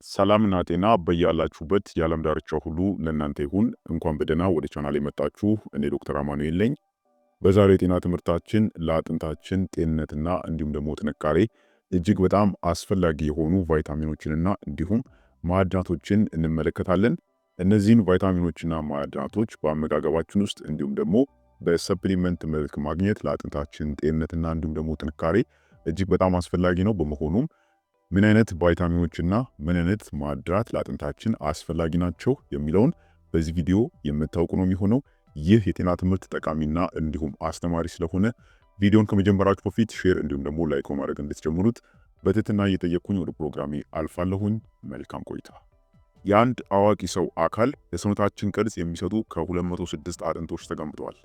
ሰላምና ጤና በያላችሁበት የዓለም ዳርቻ ሁሉ ለእናንተ ይሁን። እንኳን በደህና ወደ ቻናል የመጣችሁ። እኔ ዶክተር አማኑኤል ነኝ። በዛሬው የጤና ትምህርታችን ለአጥንታችን ጤንነትና እንዲሁም ደግሞ ጥንካሬ እጅግ በጣም አስፈላጊ የሆኑ ቫይታሚኖችንና እንዲሁም ማዕድናቶችን እንመለከታለን። እነዚህን ቫይታሚኖችና ማዕድናቶች በአመጋገባችን ውስጥ እንዲሁም ደግሞ በሰፕሊመንት መልክ ማግኘት ለአጥንታችን ጤንነትና እንዲሁም ደግሞ ጥንካሬ እጅግ በጣም አስፈላጊ ነው። በመሆኑም ምን አይነት ቫይታሚኖችና ምን አይነት ማዕድናት ለአጥንታችን አስፈላጊ ናቸው የሚለውን በዚህ ቪዲዮ የምታውቁ ነው የሚሆነው። ይህ የጤና ትምህርት ጠቃሚና እንዲሁም አስተማሪ ስለሆነ ቪዲዮን ከመጀመራችሁ በፊት ሼር እንዲሁም ደግሞ ላይክ ማድረግ እንድትጀምሩት በትህትና እየጠየቅኩኝ ወደ ፕሮግራሜ አልፋለሁኝ። መልካም ቆይታ። የአንድ አዋቂ ሰው አካል ለሰውነታችን ቅርጽ የሚሰጡ ከ206 አጥንቶች ተገንብተዋል።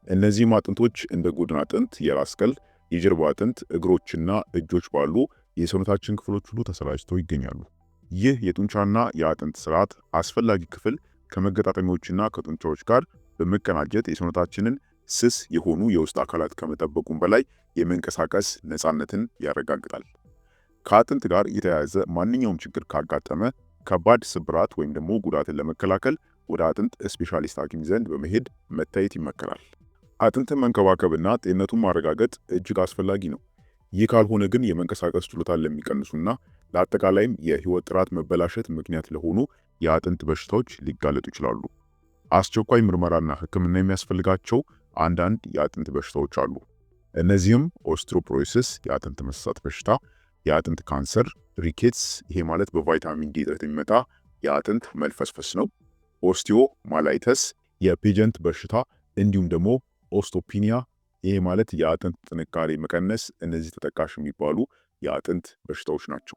እነዚህም አጥንቶች እንደ ጎድን አጥንት፣ የራስ ቅል፣ የጀርባ አጥንት፣ እግሮችና እጆች ባሉ የሰውነታችን ክፍሎች ሁሉ ተሰራጭተው ይገኛሉ። ይህ የጡንቻና የአጥንት ስርዓት አስፈላጊ ክፍል ከመገጣጠሚያዎችና ከጡንቻዎች ጋር በመቀናጀት የሰውነታችንን ስስ የሆኑ የውስጥ አካላት ከመጠበቁም በላይ የመንቀሳቀስ ነፃነትን ያረጋግጣል። ከአጥንት ጋር የተያያዘ ማንኛውም ችግር ካጋጠመ ከባድ ስብራት ወይም ደግሞ ጉዳትን ለመከላከል ወደ አጥንት ስፔሻሊስት ሐኪም ዘንድ በመሄድ መታየት ይመከራል። አጥንትን መንከባከብና ጤንነቱን ማረጋገጥ እጅግ አስፈላጊ ነው። ይህ ካልሆነ ግን የመንቀሳቀስ ችሎታን ለሚቀንሱና ለአጠቃላይም የህይወት ጥራት መበላሸት ምክንያት ለሆኑ የአጥንት በሽታዎች ሊጋለጡ ይችላሉ። አስቸኳይ ምርመራና ሕክምና የሚያስፈልጋቸው አንዳንድ የአጥንት በሽታዎች አሉ። እነዚህም ኦስትሮፖሮሲስ የአጥንት መሳሳት በሽታ፣ የአጥንት ካንሰር፣ ሪኬትስ ይሄ ማለት በቫይታሚን ዲ እጥረት የሚመጣ የአጥንት መልፈስፈስ ነው፣ ኦስቲዮማላይተስ የፔጀንት በሽታ እንዲሁም ደግሞ ኦስቶፒኒያ ይሄ ማለት የአጥንት ጥንካሬ መቀነስ። እነዚህ ተጠቃሽ የሚባሉ የአጥንት በሽታዎች ናቸው።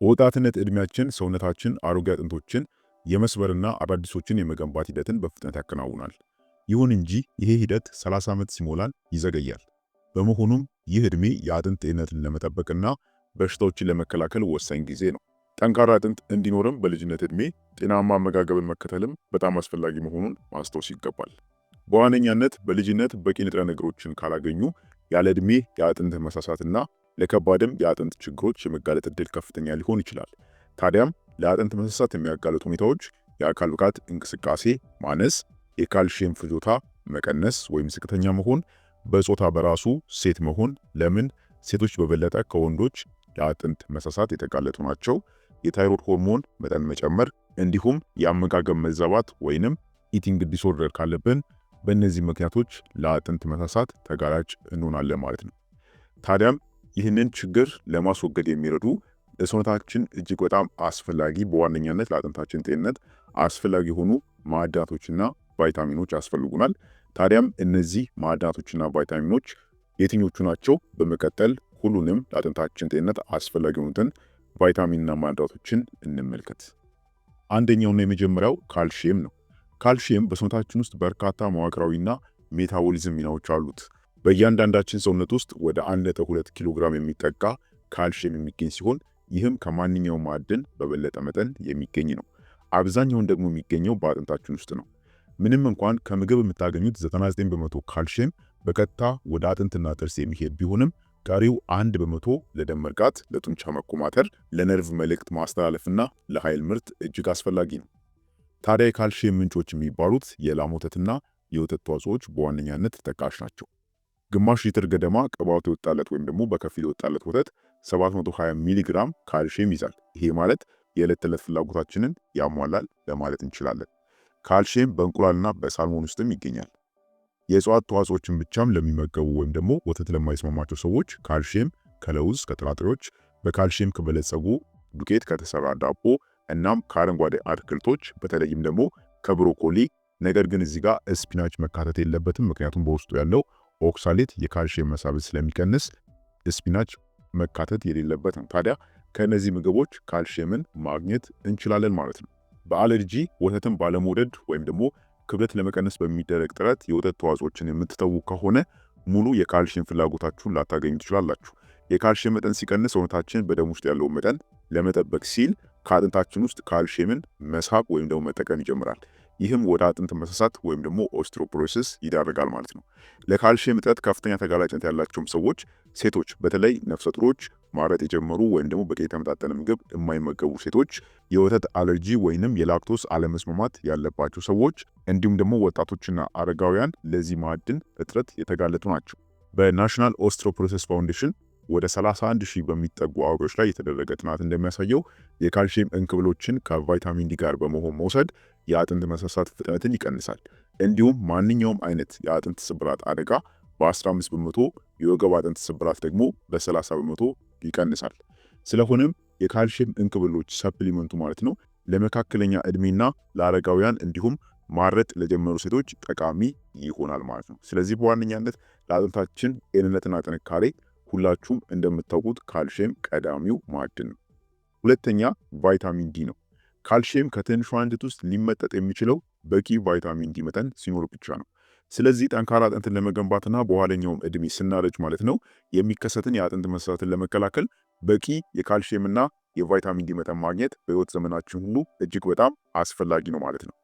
በወጣትነት ዕድሜያችን ሰውነታችን አሮጌ አጥንቶችን የመስበርና አዳዲሶችን የመገንባት ሂደትን በፍጥነት ያከናውናል። ይሁን እንጂ ይሄ ሂደት 30 ዓመት ሲሞላን ይዘገያል። በመሆኑም ይህ ዕድሜ የአጥንት ጤንነትን ለመጠበቅና በሽታዎችን ለመከላከል ወሳኝ ጊዜ ነው። ጠንካራ አጥንት እንዲኖርም በልጅነት ዕድሜ ጤናማ አመጋገብን መከተልም በጣም አስፈላጊ መሆኑን ማስታወስ ይገባል። በዋነኛነት በልጅነት በቂ ንጥረ ነገሮችን ካላገኙ ያለ ዕድሜ የአጥንት መሳሳትና ለከባድም የአጥንት ችግሮች የመጋለጥ ዕድል ከፍተኛ ሊሆን ይችላል። ታዲያም ለአጥንት መሳሳት የሚያጋልጡ ሁኔታዎች የአካል ብቃት እንቅስቃሴ ማነስ፣ የካልሽየም ፍጆታ መቀነስ ወይም ዝቅተኛ መሆን፣ በጾታ በራሱ ሴት መሆን፣ ለምን ሴቶች በበለጠ ከወንዶች ለአጥንት መሳሳት የተጋለጡ ናቸው፣ የታይሮይድ ሆርሞን መጠን መጨመር፣ እንዲሁም የአመጋገብ መዛባት ወይንም ኢቲንግ ዲስኦርደር ካለብን በእነዚህ ምክንያቶች ለአጥንት መሳሳት ተጋላጭ እንሆናለን ማለት ነው። ታዲያም ይህንን ችግር ለማስወገድ የሚረዱ ለሰውነታችን እጅግ በጣም አስፈላጊ በዋነኛነት ለአጥንታችን ጤንነት አስፈላጊ የሆኑ ማዕድናቶችና ቫይታሚኖች ያስፈልጉናል። ታዲያም እነዚህ ማዕድናቶችና ቫይታሚኖች የትኞቹ ናቸው? በመቀጠል ሁሉንም ለአጥንታችን ጤንነት አስፈላጊ የሆኑትን ቫይታሚንና ማዕድናቶችን እንመልከት። አንደኛውና የመጀመሪያው ካልሽየም ነው። ካልሽየም በሰውነታችን ውስጥ በርካታ መዋቅራዊና ሜታቦሊዝም ሚናዎች አሉት። በእያንዳንዳችን ሰውነት ውስጥ ወደ 1.2 ኪሎ ግራም የሚጠጋ ካልሽየም የሚገኝ ሲሆን ይህም ከማንኛውም ማዕድን በበለጠ መጠን የሚገኝ ነው። አብዛኛውን ደግሞ የሚገኘው በአጥንታችን ውስጥ ነው። ምንም እንኳን ከምግብ የምታገኙት 99 በመቶ ካልሽየም በቀጥታ ወደ አጥንትና ጥርስ የሚሄድ ቢሆንም ቀሪው 1 በመቶ ለደም መርጋት፣ ለጡንቻ መኮማተር፣ ለነርቭ መልእክት ማስተላለፍና ለኃይል ምርት እጅግ አስፈላጊ ነው። ታዲያ የካልሽየም ምንጮች የሚባሉት የላም ወተትና የወተት ተዋጽኦዎች በዋነኛነት ተጠቃሽ ናቸው። ግማሽ ሊትር ገደማ ቅባቱ የወጣለት ወይም ደግሞ በከፊል የወጣለት ወተት 720 ሚሊ ግራም ካልሽየም ይዛል። ይሄ ማለት የዕለት ተዕለት ፍላጎታችንን ያሟላል ለማለት እንችላለን። ካልሽየም በእንቁላልና በሳልሞን ውስጥም ይገኛል። የእጽዋት ተዋጽኦችን ብቻም ለሚመገቡ ወይም ደግሞ ወተት ለማይስማማቸው ሰዎች ካልሽየም ከለውዝ፣ ከጥራጥሬዎች፣ በካልሽየም ከበለጸጉ ዱቄት ከተሰራ ዳቦ እናም ከአረንጓዴ አትክልቶች በተለይም ደግሞ ከብሮኮሊ፣ ነገር ግን እዚህ ጋር ስፒናች መካተት የለበትም ምክንያቱም በውስጡ ያለው ኦክሳሌት የካልሽየም መሳብን ስለሚቀንስ ስፒናች መካተት የሌለበት ነው። ታዲያ ከእነዚህ ምግቦች ካልሽየምን ማግኘት እንችላለን ማለት ነው። በአለርጂ ወተትን ባለመውደድ ወይም ደግሞ ክብደት ለመቀነስ በሚደረግ ጥረት የወተት ተዋጽኦችን የምትተዉ ከሆነ ሙሉ የካልሽየም ፍላጎታችሁን ላታገኙ ትችላላችሁ። የካልሽየም መጠን ሲቀንስ ሰውነታችን በደም ውስጥ ያለውን መጠን ለመጠበቅ ሲል ከአጥንታችን ውስጥ ካልሽየምን መሳብ ወይም ደግሞ መጠቀም ይጀምራል። ይህም ወደ አጥንት መሳሳት ወይም ደግሞ ኦስትሮፖሮሲስ ይዳረጋል ማለት ነው። ለካልሽየም እጥረት ከፍተኛ ተጋላጭነት ያላቸውም ሰዎች ሴቶች በተለይ ነፍሰ ጡሮች፣ ማረጥ የጀመሩ ወይም ደግሞ በቂ የተመጣጠነ ምግብ የማይመገቡ ሴቶች፣ የወተት አለርጂ ወይንም የላክቶስ አለመስማማት ያለባቸው ሰዎች እንዲሁም ደግሞ ወጣቶችና አረጋውያን ለዚህ ማዕድን እጥረት የተጋለጡ ናቸው። በናሽናል ኦስትሮፕሮሰስ ፋውንዴሽን ወደ 31,000 በሚጠጉ አዋቂዎች ላይ የተደረገ ጥናት እንደሚያሳየው የካልሲየም እንክብሎችን ከቫይታሚን ዲ ጋር በመሆን መውሰድ የአጥንት መሳሳት ፍጥነትን ይቀንሳል። እንዲሁም ማንኛውም አይነት የአጥንት ስብራት አደጋ በ15 በመቶ፣ የወገብ አጥንት ስብራት ደግሞ በ30 በመቶ ይቀንሳል። ስለሆነም የካልሲየም እንክብሎች ሰፕሊመንቱ ማለት ነው ለመካከለኛ ዕድሜና ለአረጋውያን እንዲሁም ማረጥ ለጀመሩ ሴቶች ጠቃሚ ይሆናል ማለት ነው። ስለዚህ በዋነኛነት ለአጥንታችን ጤንነትና ጥንካሬ ሁላችሁም እንደምታውቁት ካልሲየም ቀዳሚው ማዕድን ነው። ሁለተኛ ቫይታሚን ዲ ነው። ካልሲየም ከትንሿ አንጀት ውስጥ ሊመጠጥ የሚችለው በቂ ቫይታሚን ዲ መጠን ሲኖር ብቻ ነው። ስለዚህ ጠንካራ አጥንትን ለመገንባትና በኋለኛውም ዕድሜ ስናረጅ ማለት ነው የሚከሰትን የአጥንት መሳሳትን ለመከላከል በቂ የካልሲየምና የቫይታሚን ዲ መጠን ማግኘት በሕይወት ዘመናችን ሁሉ እጅግ በጣም አስፈላጊ ነው ማለት ነው።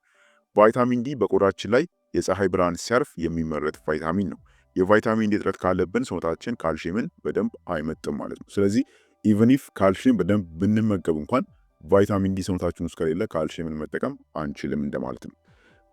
ቫይታሚን ዲ በቆዳችን ላይ የፀሐይ ብርሃን ሲያርፍ የሚመረት ቫይታሚን ነው። የቫይታሚን ዲ እጥረት ካለብን ሰውነታችን ካልሲየምን በደንብ አይመጥም ማለት ነው። ስለዚህ ኢቨን ኢፍ ካልሲየም በደንብ ብንመገብ እንኳን ቫይታሚን ዲ ሰውነታችን ውስጥ ከሌለ ካልሲየምን መጠቀም አንችልም እንደማለት ነው።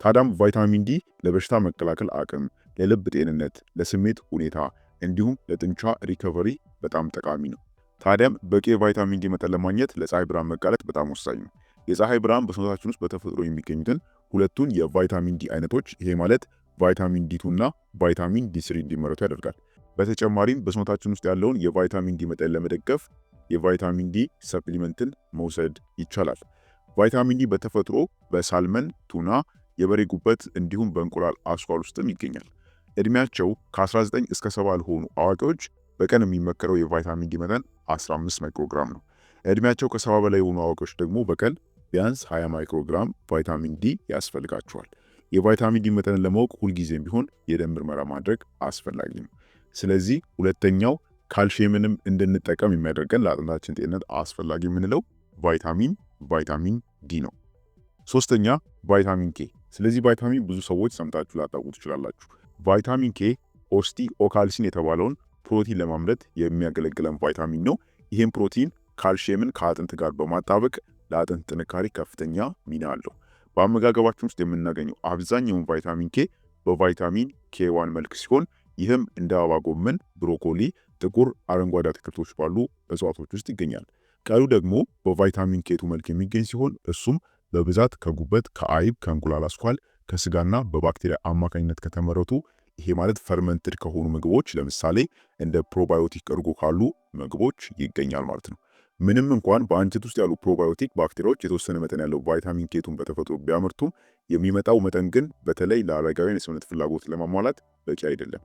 ታዲያም ቫይታሚን ዲ ለበሽታ መከላከል አቅም፣ ለልብ ጤንነት፣ ለስሜት ሁኔታ እንዲሁም ለጡንቻ ሪከቨሪ በጣም ጠቃሚ ነው። ታዲያም በቂ የቫይታሚን ዲ መጠን ለማግኘት ለፀሐይ ብርሃን መጋለጥ በጣም ወሳኝ ነው። የፀሐይ ብርሃን በሰውነታችን ውስጥ በተፈጥሮ የሚገኙትን ሁለቱን የቫይታሚን ዲ አይነቶች ይሄ ማለት ቫይታሚን ዲ2 እና ቫይታሚን ዲ3 እንዲመረቱ ያደርጋል። በተጨማሪም በሰውነታችን ውስጥ ያለውን የቫይታሚን ዲ መጠን ለመደገፍ የቫይታሚን ዲ ሰፕሊመንትን መውሰድ ይቻላል። ቫይታሚን ዲ በተፈጥሮ በሳልመን፣ ቱና፣ የበሬ ጉበት እንዲሁም በእንቁላል አስኳል ውስጥም ይገኛል። እድሜያቸው ከ19 እስከ 70 ለሆኑ አዋቂዎች በቀን የሚመከረው የቫይታሚን ዲ መጠን 15 ማይክሮግራም ነው። እድሜያቸው ከ70 በላይ የሆኑ አዋቂዎች ደግሞ በቀን ቢያንስ 20 ማይክሮግራም ቫይታሚን ዲ ያስፈልጋቸዋል። የቫይታሚን ዲ መጠንን ለማወቅ ሁልጊዜም ቢሆን የደም ምርመራ ማድረግ አስፈላጊ ነው። ስለዚህ ሁለተኛው ካልሲየምንም እንድንጠቀም የሚያደርገን ለአጥንታችን ጤንነት አስፈላጊ የምንለው ቫይታሚን ዲ ነው። ሶስተኛ ቫይታሚን ኬ። ስለዚህ ቫይታሚን ብዙ ሰዎች ሰምታችሁ ላታውቁ ትችላላችሁ። ቫይታሚን ኬ ኦስቲኦካልሲን የተባለውን ፕሮቲን ለማምረት የሚያገለግለን ቫይታሚን ነው። ይህም ፕሮቲን ካልሲየምን ከአጥንት ጋር በማጣበቅ ለአጥንት ጥንካሬ ከፍተኛ ሚና አለው። በአመጋገባችን ውስጥ የምናገኘው አብዛኛውን ቫይታሚን ኬ በቫይታሚን ኬ1 መልክ ሲሆን ይህም እንደ አበባ ጎመን፣ ብሮኮሊ፣ ጥቁር አረንጓዴ አትክልቶች ባሉ እጽዋቶች ውስጥ ይገኛል። ቀሪው ደግሞ በቫይታሚን ኬ2 መልክ የሚገኝ ሲሆን እሱም በብዛት ከጉበት፣ ከአይብ፣ ከእንቁላል አስኳል፣ ከስጋና በባክቴሪያ አማካኝነት ከተመረቱ ይሄ ማለት ፈርመንትድ ከሆኑ ምግቦች ለምሳሌ እንደ ፕሮባዮቲክ እርጎ ካሉ ምግቦች ይገኛል ማለት ነው። ምንም እንኳን በአንጀት ውስጥ ያሉ ፕሮባዮቲክ ባክቴሪያዎች የተወሰነ መጠን ያለው ቫይታሚን ኬቱን በተፈጥሮ ቢያመርቱም የሚመጣው መጠን ግን በተለይ ለአረጋውያን የሰውነት ፍላጎት ለማሟላት በቂ አይደለም።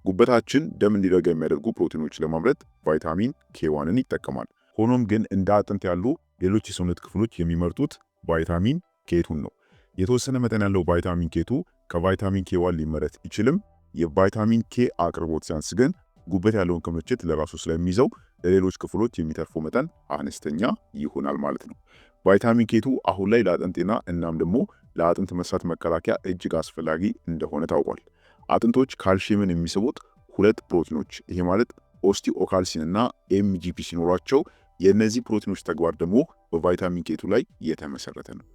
ጉበታችን ደም እንዲረጋ የሚያደርጉ ፕሮቲኖች ለማምረት ቫይታሚን ኬዋንን ይጠቀማል። ሆኖም ግን እንደ አጥንት ያሉ ሌሎች የሰውነት ክፍሎች የሚመርጡት ቫይታሚን ኬቱን ነው። የተወሰነ መጠን ያለው ቫይታሚን ኬቱ ከቫይታሚን ኬዋን ሊመረት ይችልም። የቫይታሚን ኬ አቅርቦት ሲያንስ ግን ጉበት ያለውን ክምችት ለራሱ ስለሚይዘው ለሌሎች ክፍሎች የሚተርፈው መጠን አነስተኛ ይሆናል ማለት ነው። ቫይታሚን ኬቱ አሁን ላይ ለአጥንት ጤና እናም ደግሞ ለአጥንት መሳት መከላከያ እጅግ አስፈላጊ እንደሆነ ታውቋል። አጥንቶች ካልሲየምን የሚስቡት ሁለት ፕሮቲኖች ይሄ ማለት ኦስቲኦካልሲን እና ኤምጂፒ ሲኖሯቸው የእነዚህ ፕሮቲኖች ተግባር ደግሞ በቫይታሚን ኬቱ ላይ የተመሰረተ ነው።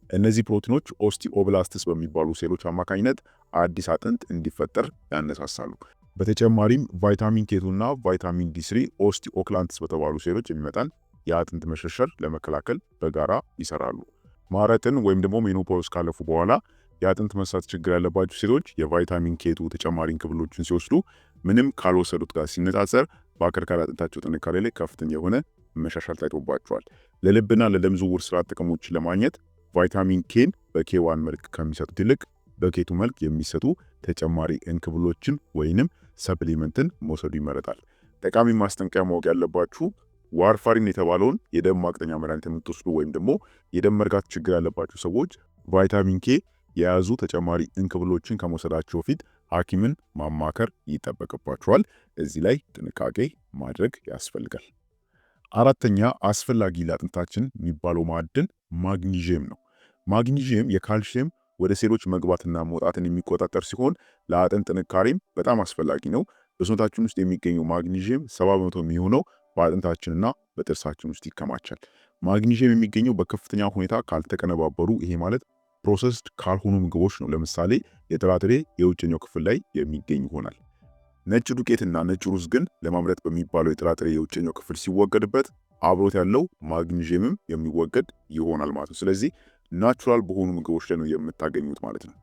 እነዚህ ፕሮቲኖች ኦስቲኦብላስትስ በሚባሉ ሴሎች አማካኝነት አዲስ አጥንት እንዲፈጠር ያነሳሳሉ። በተጨማሪም ቫይታሚን ኬቱ እና ቫይታሚን ዲ3 ኦስቲኦክላንትስ በተባሉ ሴሎች የሚመጣን የአጥንት መሸርሸር ለመከላከል በጋራ ይሰራሉ። ማረጥን ወይም ደግሞ ሜኖፖዝ ካለፉ በኋላ የአጥንት መሳት ችግር ያለባቸው ሴቶች የቫይታሚን ኬቱ ተጨማሪ እንክብሎችን ሲወስዱ ምንም ካልወሰዱት ጋር ሲነጻጸር በአከርካሪ አጥንታቸው ጥንካሬ ላይ ከፍተኛ የሆነ መሻሻል ታይቶባቸዋል። ለልብና ለደም ዝውውር ስርዓት ጥቅሞችን ለማግኘት ቫይታሚን ኬን በኬዋን መልክ ከሚሰጡት ይልቅ በኬቱ መልክ የሚሰጡ ተጨማሪ እንክብሎችን ወይንም ሰፕሊመንትን መውሰዱ ይመረጣል። ጠቃሚ ማስጠንቀቂያ ማወቅ ያለባችሁ ዋርፋሪን የተባለውን የደም ማቅጠኛ መድኃኒት የምትወስዱ ወይም ደግሞ የደም መርጋት ችግር ያለባችሁ ሰዎች ቫይታሚን ኬ የያዙ ተጨማሪ እንክብሎችን ከመውሰዳቸው በፊት ሐኪምን ማማከር ይጠበቅባቸዋል። እዚህ ላይ ጥንቃቄ ማድረግ ያስፈልጋል። አራተኛ አስፈላጊ ለአጥንታችን የሚባለው ማዕድን ማግኒዥየም ነው። ማግኒዥየም የካልሲየም ወደ ሴሎች መግባትና መውጣትን የሚቆጣጠር ሲሆን ለአጥንት ጥንካሬም በጣም አስፈላጊ ነው። በሰውነታችን ውስጥ የሚገኘው ማግኒዥየም 70% የሚሆነው በአጥንታችንና በጥርሳችን ውስጥ ይከማቻል። ማግኒዥየም የሚገኘው በከፍተኛ ሁኔታ ካልተቀነባበሩ፣ ይሄ ማለት ፕሮሰስድ ካልሆኑ ምግቦች ነው። ለምሳሌ የጥራጥሬ የውጭኛው ክፍል ላይ የሚገኝ ይሆናል። ነጭ ዱቄትና ነጭ ሩዝ ግን ለማምረት በሚባለው የጥራጥሬ የውጭኛው ክፍል ሲወገድበት አብሮት ያለው ማግኒዥየምም የሚወገድ ይሆናል ማለት ነው። ስለዚህ ናቹራል በሆኑ ምግቦች ላይ ነው የምታገኙት ማለት ነው።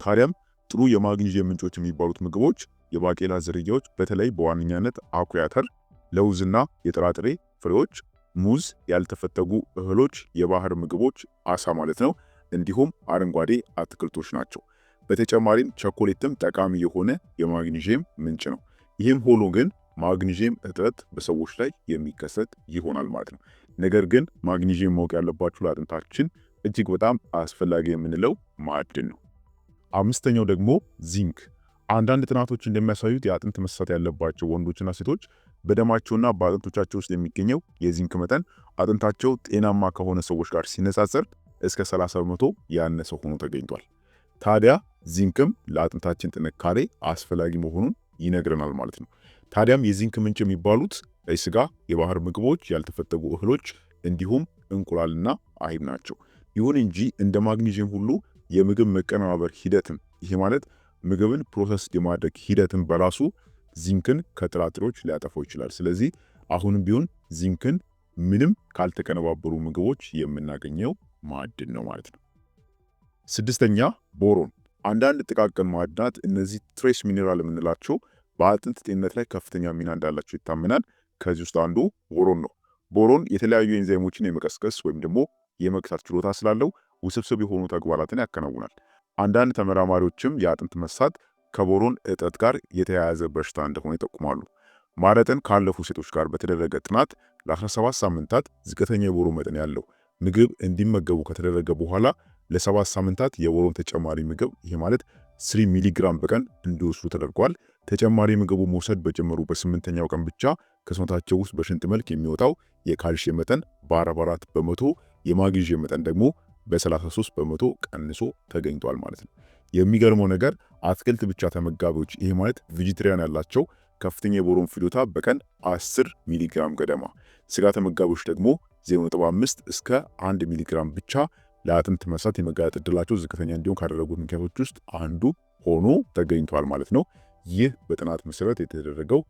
ታዲያም ጥሩ የማግኒዥየም ምንጮች የሚባሉት ምግቦች የባቄላ ዝርያዎች፣ በተለይ በዋነኛነት አኩሪ አተር፣ ለውዝና የጥራጥሬ ፍሬዎች፣ ሙዝ፣ ያልተፈተጉ እህሎች፣ የባህር ምግቦች፣ አሳ ማለት ነው፣ እንዲሁም አረንጓዴ አትክልቶች ናቸው። በተጨማሪም ቸኮሌትም ጠቃሚ የሆነ የማግኒዥየም ምንጭ ነው። ይህም ሆኖ ግን ማግኒዥየም እጥረት በሰዎች ላይ የሚከሰት ይሆናል ማለት ነው። ነገር ግን ማግኒዥየም ማወቅ ያለባችሁ ለአጥንታችን እጅግ በጣም አስፈላጊ የምንለው ማዕድን ነው። አምስተኛው ደግሞ ዚንክ። አንዳንድ ጥናቶች እንደሚያሳዩት የአጥንት መሳት ያለባቸው ወንዶችና ሴቶች በደማቸውና በአጥንቶቻቸው ውስጥ የሚገኘው የዚንክ መጠን አጥንታቸው ጤናማ ከሆነ ሰዎች ጋር ሲነጻጸር እስከ 30% ያነሰ ሆኖ ተገኝቷል። ታዲያ ዚንክም ለአጥንታችን ጥንካሬ አስፈላጊ መሆኑን ይነግረናል ማለት ነው። ታዲያም የዚንክ ምንጭ የሚባሉት ቀይ ስጋ፣ የባህር ምግቦች፣ ያልተፈተጉ እህሎች እንዲሁም እንቁላልና አይብ ናቸው። ይሁን እንጂ እንደ ማግኒዥየም ሁሉ የምግብ መቀነባበር ሂደትም፣ ይሄ ማለት ምግብን ፕሮሰስ የማድረግ ሂደትም በራሱ ዚንክን ከጥራጥሬዎች ሊያጠፋው ይችላል። ስለዚህ አሁንም ቢሆን ዚንክን ምንም ካልተቀነባበሩ ምግቦች የምናገኘው ማዕድን ነው ማለት ነው። ስድስተኛ ቦሮን። አንዳንድ ጥቃቅን ማዕድናት እነዚህ ትሬስ ሚኔራል የምንላቸው በአጥንት ጤንነት ላይ ከፍተኛ ሚና እንዳላቸው ይታመናል። ከዚህ ውስጥ አንዱ ቦሮን ነው። ቦሮን የተለያዩ ኤንዛይሞችን የመቀስቀስ ወይም ደግሞ የመግታት ችሎታ ስላለው ውስብስብ የሆኑ ተግባራትን ያከናውናል። አንዳንድ ተመራማሪዎችም የአጥንት መሳት ከቦሮን እጥረት ጋር የተያያዘ በሽታ እንደሆነ ይጠቁማሉ። ማረጥን ካለፉ ሴቶች ጋር በተደረገ ጥናት ለ17 ሳምንታት ዝቅተኛ የቦሮን መጠን ያለው ምግብ እንዲመገቡ ከተደረገ በኋላ ለ7 ሳምንታት የቦሮን ተጨማሪ ምግብ፣ ይሄ ማለት 3 ሚሊግራም በቀን እንዲወስዱ ተደርጓል። ተጨማሪ ምግቡ መውሰድ በጀመሩ በ8ኛው ቀን ብቻ ከሰውነታቸው ውስጥ በሽንት መልክ የሚወጣው የካልሽየም መጠን በ44 በመቶ፣ የማግኒዥየም መጠን ደግሞ በ33 በመቶ ቀንሶ ተገኝቷል ማለት ነው። የሚገርመው ነገር አትክልት ብቻ ተመጋቢዎች፣ ይሄ ማለት ቬጂቴሪያን ያላቸው ከፍተኛ የቦሮን ፍጆታ በቀን 10 ሚሊግራም ገደማ፣ ስጋ ተመጋቢዎች ደግሞ 0.5 እስከ 1 ሚሊግራም ብቻ ለአጥንት መሳት የመጋለጥ ዕድላቸው ዝቅተኛ እንዲሆን ካደረጉት ምክንያቶች ውስጥ አንዱ ሆኖ ተገኝቷል ማለት ነው። ይህ በጥናት መሰረት የተደረገው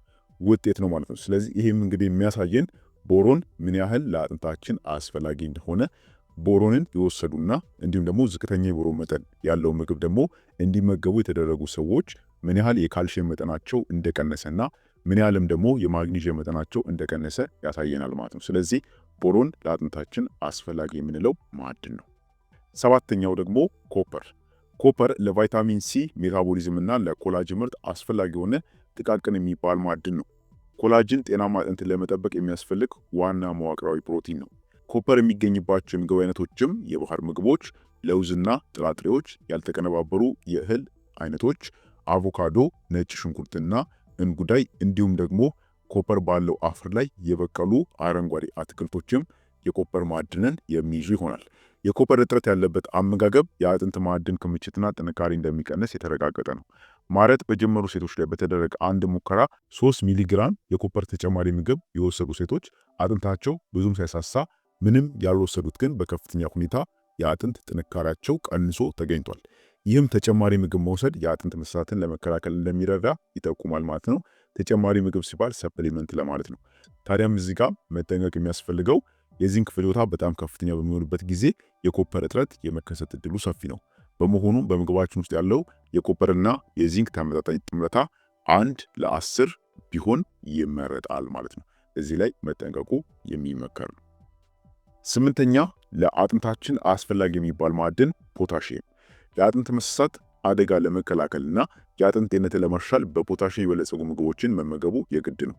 ውጤት ነው ማለት ነው። ስለዚህ ይህም እንግዲህ የሚያሳየን ቦሮን ምን ያህል ለአጥንታችን አስፈላጊ እንደሆነ፣ ቦሮንን የወሰዱና እንዲሁም ደግሞ ዝቅተኛ የቦሮን መጠን ያለው ምግብ ደግሞ እንዲመገቡ የተደረጉ ሰዎች ምን ያህል የካልሽየም መጠናቸው እንደቀነሰና ምን ያህልም ደግሞ የማግኒዥየም መጠናቸው እንደቀነሰ ያሳየናል ማለት ነው። ስለዚህ ቦሮን ለአጥንታችን አስፈላጊ የምንለው ማዕድን ነው። ሰባተኛው ደግሞ ኮፐር። ኮፐር ለቫይታሚን ሲ ሜታቦሊዝም እና ለኮላጅን ምርት አስፈላጊ የሆነ ጥቃቅን የሚባል ማዕድን ነው። ኮላጅን ጤናማ አጥንትን ለመጠበቅ የሚያስፈልግ ዋና መዋቅራዊ ፕሮቲን ነው። ኮፐር የሚገኝባቸው የምግብ አይነቶችም የባህር ምግቦች፣ ለውዝና ጥራጥሬዎች፣ ያልተቀነባበሩ የእህል አይነቶች፣ አቮካዶ፣ ነጭ ሽንኩርትና እንጉዳይ እንዲሁም ደግሞ ኮፐር ባለው አፈር ላይ የበቀሉ አረንጓዴ አትክልቶችም የኮፐር ማዕድንን የሚይዙ ይሆናል። የኮፐር እጥረት ያለበት አመጋገብ የአጥንት ማዕድን ክምችትና ጥንካሬ እንደሚቀንስ የተረጋገጠ ነው። ማረጥ በጀመሩ ሴቶች ላይ በተደረገ አንድ ሙከራ 3 ሚሊግራም የኮፐር ተጨማሪ ምግብ የወሰዱ ሴቶች አጥንታቸው ብዙም ሳይሳሳ፣ ምንም ያልወሰዱት ግን በከፍተኛ ሁኔታ የአጥንት ጥንካሬያቸው ቀንሶ ተገኝቷል። ይህም ተጨማሪ ምግብ መውሰድ የአጥንት መሳሳትን ለመከላከል እንደሚረዳ ይጠቁማል ማለት ነው። ተጨማሪ ምግብ ሲባል ሰፕሊመንት ለማለት ነው። ታዲያም እዚህ ጋር መጠንቀቅ የሚያስፈልገው የዚንክ ፍጆታ በጣም ከፍተኛ በሚሆንበት ጊዜ የኮፐር እጥረት የመከሰት እድሉ ሰፊ ነው። በመሆኑም በምግባችን ውስጥ ያለው የኮፐርና የዚንክ ተመጣጣኝ ጥምረታ 1:10 ቢሆን ይመረጣል ማለት ነው። እዚህ ላይ መጠንቀቁ የሚመከር ነው። ስምንተኛ ለአጥንታችን አስፈላጊ የሚባል ማዕድን ፖታሺየም። ለአጥንት መሳሳት አደጋ ለመከላከልና የአጥንት ጤንነትን ለማሻሻል በፖታሺየም የበለጸጉ ምግቦችን መመገቡ የግድ ነው።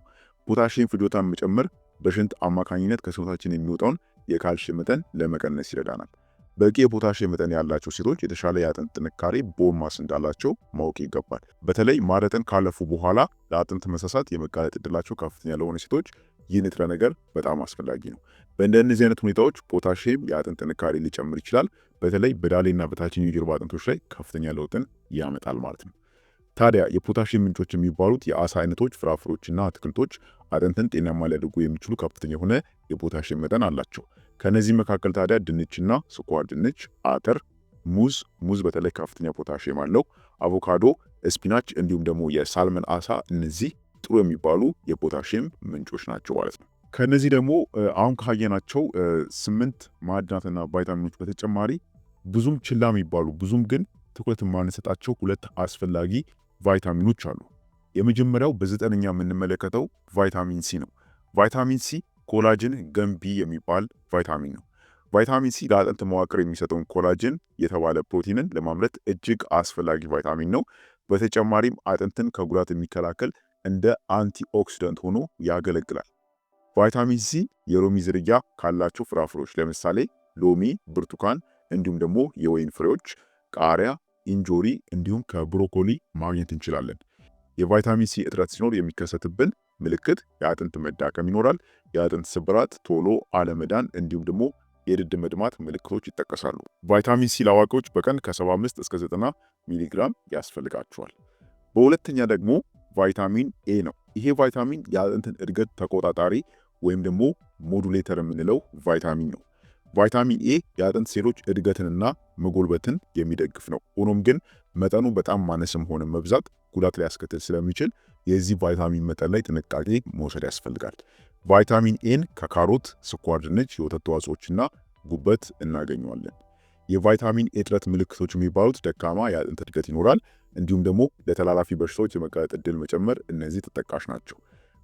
ፖታሺየም ፍጆታን መጨመር በሽንት አማካኝነት ከሰውነታችን የሚወጣውን የካልሽየም መጠን ለመቀነስ ይረዳናል። በቂ የፖታሺየም መጠን ያላቸው ሴቶች የተሻለ የአጥንት ጥንካሬ ቦን ማስ እንዳላቸው ማወቅ ይገባል። በተለይ ማረጥን ካለፉ በኋላ ለአጥንት መሳሳት የመጋለጥ ዕድላቸው ከፍተኛ ለሆኑ ሴቶች ይህ ንጥረ ነገር በጣም አስፈላጊ ነው። በእንደነዚህ አይነት ሁኔታዎች ፖታሺየም የአጥንት ጥንካሬ ሊጨምር ይችላል። በተለይ በዳሌና በታችኛው የጀርባ አጥንቶች ላይ ከፍተኛ ለውጥን ያመጣል ማለት ነው። ታዲያ የፖታሽየም ምንጮች የሚባሉት የአሳ አይነቶች፣ ፍራፍሬዎችና አትክልቶች አጥንትን ጤናማ ሊያደርጉ የሚችሉ ከፍተኛ የሆነ የፖታሽየም መጠን አላቸው። ከነዚህ መካከል ታዲያ ድንችና ስኳር ድንች፣ አተር፣ ሙዝ በተለይ ከፍተኛ ፖታሽየም አለው፣ አቮካዶ፣ ስፒናች እንዲሁም ደግሞ የሳልመን አሳ እነዚህ ጥሩ የሚባሉ የፖታሽየም ምንጮች ናቸው ማለት ነው። ከነዚህ ደግሞ አሁን ካየናቸው 8 ማዕድናትና ቫይታሚኖች በተጨማሪ ብዙም ችላ የሚባሉ ብዙም ግን ትኩረት የማንሰጣቸው 2 አስፈላጊ ቫይታሚኖች አሉ። የመጀመሪያው በ9ኛ የምንመለከተው ቫይታሚን ሲ ነው። ቫይታሚን ሲ ኮላጅን ገንቢ የሚባል ቫይታሚን ነው። ቫይታሚን ሲ ለአጥንት መዋቅር የሚሰጠውን ኮላጅን የተባለ ፕሮቲንን ለማምረት እጅግ አስፈላጊ ቫይታሚን ነው። በተጨማሪም አጥንትን ከጉዳት የሚከላከል እንደ አንቲኦክሲደንት ሆኖ ያገለግላል። ቫይታሚን ሲ የሎሚ ዝርያ ካላቸው ፍራፍሬዎች ለምሳሌ ሎሚ፣ ብርቱካን እንዲሁም ደግሞ የወይን ፍሬዎች፣ ቃሪያ፣ እንጆሪ እንዲሁም ከብሮኮሊ ማግኘት እንችላለን። የቫይታሚን ሲ እጥረት ሲኖር የሚከሰትብን ምልክት የአጥንት መዳከም ይኖራል። የአጥንት ስብራት፣ ቶሎ አለመዳን እንዲሁም ደግሞ የድድ መድማት ምልክቶች ይጠቀሳሉ። ቫይታሚን ሲ ለአዋቂዎች በቀን ከ75 እስከ 90 ሚሊግራም ያስፈልጋቸዋል። በሁለተኛ ደግሞ ቫይታሚን ኤ ነው። ይሄ ቫይታሚን የአጥንትን እድገት ተቆጣጣሪ ወይም ደግሞ ሞዱሌተር የምንለው ቫይታሚን ነው። ቫይታሚን ኤ የአጥንት ሴሎች እድገትንና መጎልበትን የሚደግፍ ነው። ሆኖም ግን መጠኑ በጣም ማነስም ሆነ መብዛት ጉዳት ሊያስከትል ስለሚችል የዚህ ቫይታሚን መጠን ላይ ጥንቃቄ መውሰድ ያስፈልጋል። ቫይታሚን ኤን ከካሮት፣ ስኳር ድንች፣ የወተት ተዋጽኦችና ጉበት እናገኘዋለን። የቫይታሚን ኤ እጥረት ምልክቶች የሚባሉት ደካማ የአጥንት እድገት ይኖራል፣ እንዲሁም ደግሞ ለተላላፊ በሽታዎች የመጋለጥ ዕድል መጨመር፣ እነዚህ ተጠቃሽ ናቸው።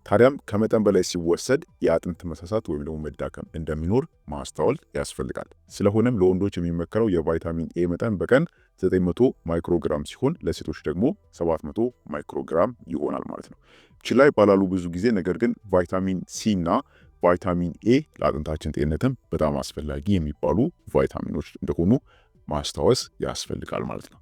ታዲያም ከመጠን በላይ ሲወሰድ የአጥንት መሳሳት ወይም ደግሞ መዳከም እንደሚኖር ማስተዋል ያስፈልጋል። ስለሆነም ለወንዶች የሚመከረው የቫይታሚን ኤ መጠን በቀን 900 ማይክሮግራም ሲሆን ለሴቶች ደግሞ 700 ማይክሮግራም ይሆናል ማለት ነው። ችላ ይባላሉ ብዙ ጊዜ። ነገር ግን ቫይታሚን ሲ እና ቫይታሚን ኤ ለአጥንታችን ጤንነትም በጣም አስፈላጊ የሚባሉ ቫይታሚኖች እንደሆኑ ማስታወስ ያስፈልጋል ማለት ነው።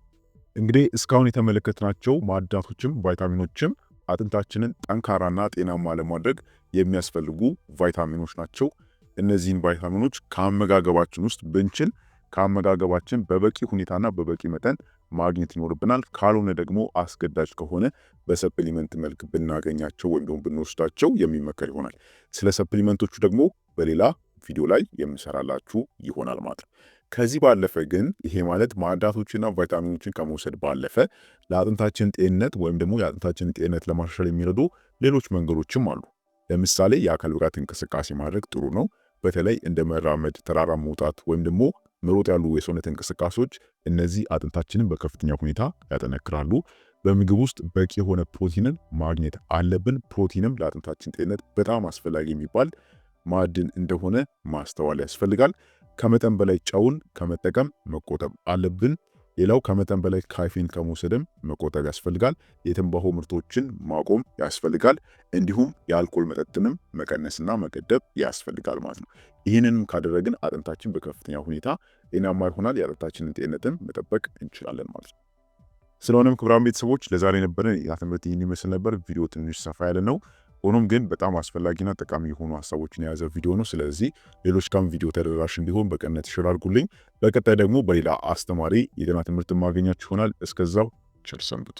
እንግዲህ እስካሁን የተመለከትናቸው ማዕድናቶችም ቫይታሚኖችም አጥንታችንን ጠንካራና ጤናማ ለማድረግ የሚያስፈልጉ ቫይታሚኖች ናቸው። እነዚህን ቫይታሚኖች ከአመጋገባችን ውስጥ ብንችል ከአመጋገባችን በበቂ ሁኔታና በበቂ መጠን ማግኘት ይኖርብናል። ካልሆነ ደግሞ አስገዳጅ ከሆነ በሰፕሊመንት መልክ ብናገኛቸው ወይም ደግሞ ብንወስዳቸው የሚመከር ይሆናል። ስለ ሰፕሊመንቶቹ ደግሞ በሌላ ቪዲዮ ላይ የምሰራላችሁ ይሆናል ማለት ነው። ከዚህ ባለፈ ግን ይሄ ማለት ማዕድናቶችና ቫይታሚኖችን ከመውሰድ ባለፈ ለአጥንታችን ጤንነት ወይም ደግሞ የአጥንታችን ጤንነት ለማሻሻል የሚረዱ ሌሎች መንገዶችም አሉ። ለምሳሌ የአካል ብቃት እንቅስቃሴ ማድረግ ጥሩ ነው። በተለይ እንደ መራመድ፣ ተራራ መውጣት ወይም ደግሞ መሮጥ ያሉ የሰውነት እንቅስቃሴዎች እነዚህ አጥንታችንን በከፍተኛ ሁኔታ ያጠነክራሉ። በምግብ ውስጥ በቂ የሆነ ፕሮቲንን ማግኘት አለብን። ፕሮቲንም ለአጥንታችን ጤንነት በጣም አስፈላጊ የሚባል ማዕድን እንደሆነ ማስተዋል ያስፈልጋል። ከመጠን በላይ ጨውን ከመጠቀም መቆጠብ አለብን። ሌላው ከመጠን በላይ ካፌን ከመውሰድም መቆጠብ ያስፈልጋል። የትንባሆ ምርቶችን ማቆም ያስፈልጋል። እንዲሁም የአልኮል መጠጥንም መቀነስና መገደብ ያስፈልጋል ማለት ነው። ይህንንም ካደረግን አጥንታችን በከፍተኛ ሁኔታ ጤናማ ይሆናል። የአጥንታችንን ጤንነትን መጠበቅ እንችላለን ማለት ነው። ስለሆነም ክቡራን ቤተሰቦች ለዛሬ የነበረን ያ ትምህርት ይህን ይመስል ነበር። ቪዲዮ ትንሽ ሰፋ ያለ ነው። ሆኖም ግን በጣም አስፈላጊና ጠቃሚ የሆኑ ሀሳቦችን የያዘ ቪዲዮ ነው። ስለዚህ ሌሎች ጋርም ቪዲዮ ተደራሽ እንዲሆን በቅንነት ሼር አድርጉልኝ። በቀጣይ ደግሞ በሌላ አስተማሪ የጤና ትምህርት ማገኛችሁ ይሆናል። እስከዛው ቸር ሰንብቱ።